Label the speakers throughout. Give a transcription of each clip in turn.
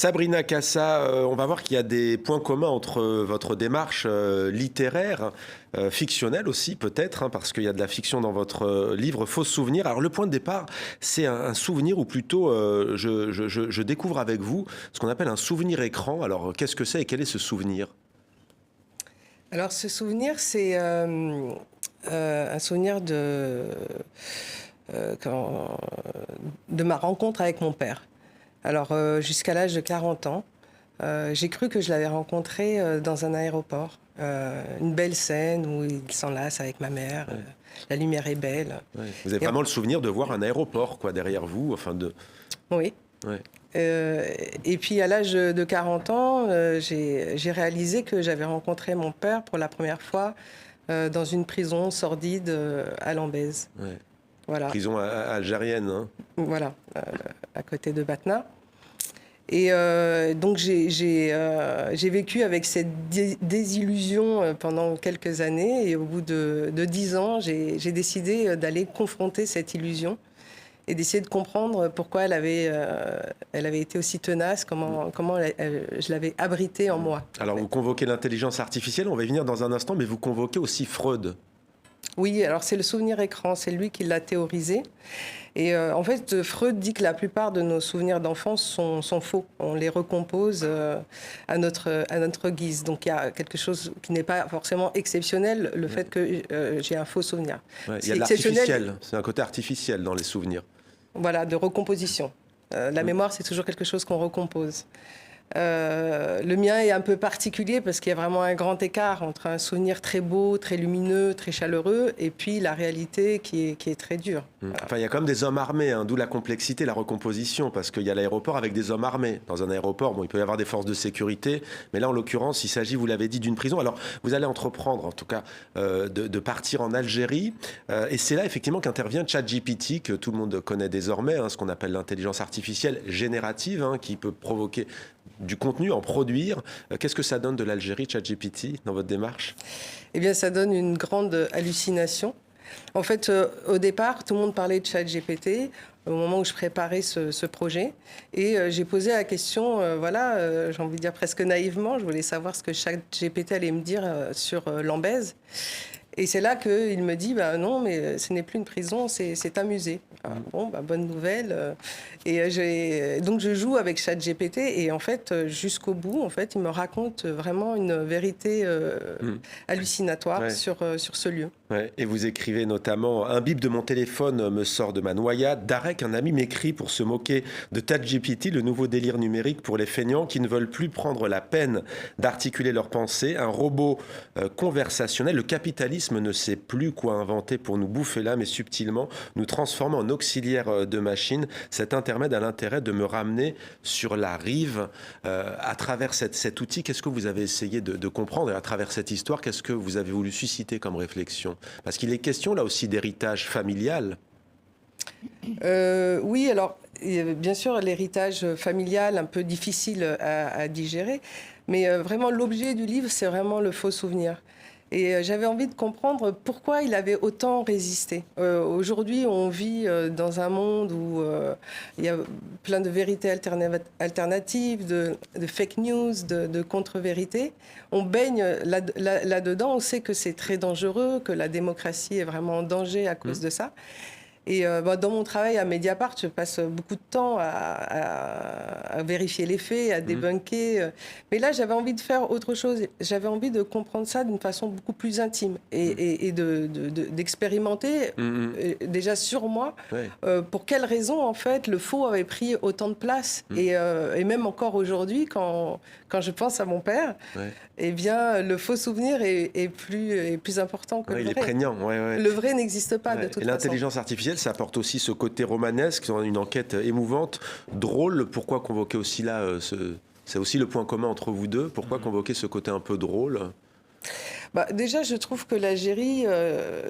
Speaker 1: Sabrina Cassa, on va voir qu'il y a des points communs entre votre démarche littéraire, fictionnelle aussi peut-être, hein, parce qu'il y a de la fiction dans votre livre Faux souvenirs. Alors le point de départ, c'est un souvenir, ou plutôt je découvre avec vous ce qu'on appelle un souvenir écran. Alors qu'est-ce que c'est et quel est ce souvenir?
Speaker 2: Alors ce souvenir, c'est un souvenir comment- de ma rencontre avec mon père. Alors jusqu'à l'âge de 40 ans, j'ai cru que je l'avais rencontré dans un aéroport. Une belle scène où il s'enlace avec ma mère.
Speaker 1: Ouais,
Speaker 2: La lumière est belle.
Speaker 1: ouais. Vous avez
Speaker 2: Et
Speaker 1: vraiment le souvenir de voir un aéroport quoi, derrière vous, enfin de...
Speaker 2: oui.
Speaker 1: Ouais.
Speaker 2: Et puis à l'âge de 40 ans, j'ai réalisé que j'avais rencontré mon père pour la première fois dans une prison sordide à Lambèze.
Speaker 1: Ouais.
Speaker 2: Voilà,
Speaker 1: Prison algérienne, hein.
Speaker 2: voilà, à côté de Batna. Et donc j'ai vécu avec cette désillusion pendant quelques années. Et au bout de 10 ans, j'ai décidé d'aller confronter cette illusion et d'essayer de comprendre pourquoi elle avait été aussi tenace, comment je l'avais abritée en moi.
Speaker 1: Alors vous convoquez l'intelligence artificielle, on va y venir dans un instant, mais vous convoquez aussi Freud.
Speaker 2: Oui, alors c'est le souvenir écran, c'est lui qui l'a théorisé. Et en fait, Freud dit que la plupart de nos souvenirs d'enfance sont faux. On les recompose à notre guise. Donc il y a quelque chose qui n'est pas forcément exceptionnel, le fait que j'ai un faux souvenir.
Speaker 1: Ouais, il y
Speaker 2: C'est
Speaker 1: a de
Speaker 2: exceptionnel,
Speaker 1: l'artificiel, c'est un côté artificiel dans les souvenirs.
Speaker 2: voilà, de recomposition. La mémoire, c'est toujours quelque chose qu'on recompose. Le mien est un peu particulier parce qu'il y a vraiment un grand écart entre un souvenir très beau, très lumineux, très chaleureux, et puis la réalité qui est très dure. Voilà.
Speaker 1: Enfin, il y a quand même des hommes armés, hein, d'où la complexité, la recomposition, parce qu'il y a l'aéroport avec des hommes armés. Dans un aéroport, bon, il peut y avoir des forces de sécurité, mais là, en l'occurrence, il s'agit, vous l'avez dit, d'une prison. Alors, vous allez entreprendre, en tout cas, de partir en Algérie, et c'est là, effectivement, qu'intervient ChatGPT, que tout le monde connaît désormais, hein, ce qu'on appelle l'intelligence artificielle générative, hein, qui peut provoquer du contenu, en produire. Qu'est-ce que ça donne de l'Algérie, ChatGPT, dans votre démarche?
Speaker 2: Eh bien, ça donne une grande hallucination. En fait, au départ, tout le monde parlait de ChatGPT au moment où je préparais ce projet. Et j'ai posé la question, j'ai envie de dire presque naïvement, je voulais savoir ce que ChatGPT allait me dire sur Lambèze. Et c'est là qu'il me dit, non, mais ce n'est plus une prison, c'est un musée. Ah, bon, bonne nouvelle. Donc je joue avec ChatGPT et en fait, jusqu'au bout, en fait, il me raconte vraiment une vérité hallucinatoire
Speaker 1: Ouais.
Speaker 2: sur ce lieu.
Speaker 1: Ouais. Et vous écrivez notamment: un bip de mon téléphone me sort de ma noyade. Darek, un ami, m'écrit pour se moquer de ChatGPT, le nouveau délire numérique pour les feignants qui ne veulent plus prendre la peine d'articuler leurs pensées. Un robot conversationnel. Le capitalisme ne sait plus quoi inventer pour nous bouffer l'âme et subtilement nous transformer en auxiliaire de machine. Cet intermède a l'intérêt de me ramener sur la rive. À travers cet outil, qu'est-ce que vous avez essayé de comprendre? Et à travers cette histoire, qu'est-ce que vous avez voulu susciter comme réflexion? Parce qu'il est question là aussi d'héritage familial.
Speaker 2: Oui, alors bien sûr l'héritage familial un peu difficile à digérer, mais vraiment l'objet du livre c'est vraiment le faux souvenir. Et j'avais envie de comprendre pourquoi il avait autant résisté. Aujourd'hui, on vit dans un monde où il y a plein de vérités alternatives, de fake news, de contre-vérités. On baigne là-dedans, on sait que c'est très dangereux, que la démocratie est vraiment en danger à cause de ça. Et dans mon travail à Mediapart, je passe beaucoup de temps à vérifier les faits, à débunker. Mais là, j'avais envie de faire autre chose. J'avais envie de comprendre ça d'une façon beaucoup plus intime et d'expérimenter déjà sur moi
Speaker 1: Ouais.
Speaker 2: pour quelles raisons, en fait, le faux avait pris autant de place. Et même encore aujourd'hui, quand je pense à mon père,
Speaker 1: Ouais.
Speaker 2: eh bien, le faux souvenir est plus important que
Speaker 1: Ouais,
Speaker 2: le
Speaker 1: il est
Speaker 2: vrai.
Speaker 1: prégnant. Ouais, ouais.
Speaker 2: Le vrai n'existe pas de
Speaker 1: Ouais.
Speaker 2: toute
Speaker 1: Et
Speaker 2: façon.
Speaker 1: l'intelligence artificielle, ça apporte aussi ce côté romanesque, une enquête émouvante, drôle. Pourquoi convoquer aussi là, c'est aussi le point commun entre vous deux, pourquoi convoquer ce côté un peu drôle?
Speaker 2: Déjà, je trouve que l'Algérie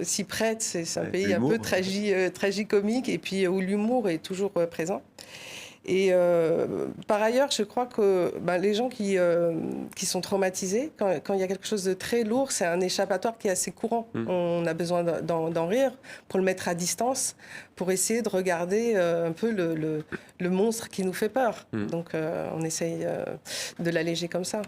Speaker 2: s'y prête. C'est un
Speaker 1: Ouais,
Speaker 2: pays un
Speaker 1: l'humour.
Speaker 2: peu tragicomique et puis où l'humour est toujours présent. Et par ailleurs, je crois que les gens qui sont traumatisés, quand il y a quelque chose de très lourd, c'est un échappatoire qui est assez courant. On a besoin d'en rire pour le mettre à distance, pour essayer de regarder un peu le monstre qui nous fait peur. Donc on essaye de l'alléger comme ça.